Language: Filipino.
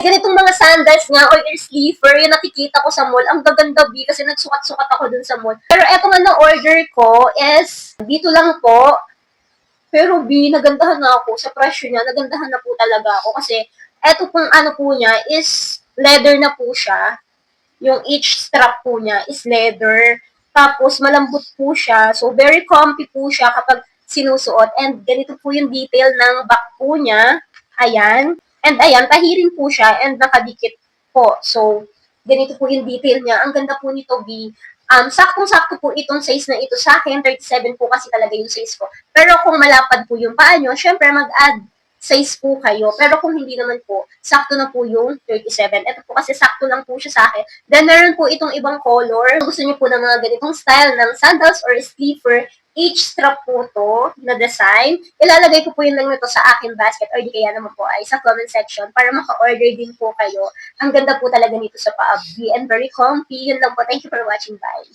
Ganitong mga sandals nga or ear sleeper, yung nakikita ko sa mall, ang gaganda B kasi nagsukat-sukat ako dun sa mall. Pero eto nga na-order ko is dito lang po. Pero B, nagandahan na ako sa presyo niya. Nagandahan na po talaga ako kasi eto pong ano po niya is leather na po siya. Yung each strap po niya is leather. Tapos malambot po siya. So very comfy po siya kapag sinusuot. And ganito po yung detail ng back po niya. Ayan. And ayan, tahirin po siya and nakadikit po. So, ganito po yung detail niya. Ang ganda po nito, B. Saktong-sakto po itong size na ito sa akin. 37 po kasi talaga yung size ko. Pero kung malapad po yung paa nyo, syempre mag-add size po kayo. Pero kung hindi naman po, sakto na po yung 37. Ito po kasi sakto lang po siya sa akin. Then meron po itong ibang color. Gusto niyo po ng mga ganitong style ng sandals or sleeper, each strap po to na design. Ilalagay ko po yun lang nito sa aking basket or di kaya naman po ay sa comment section para maka-order din po kayo. Ang ganda po talaga nito sa paa. And very comfy. Yun lang po. Thank you for watching. Bye.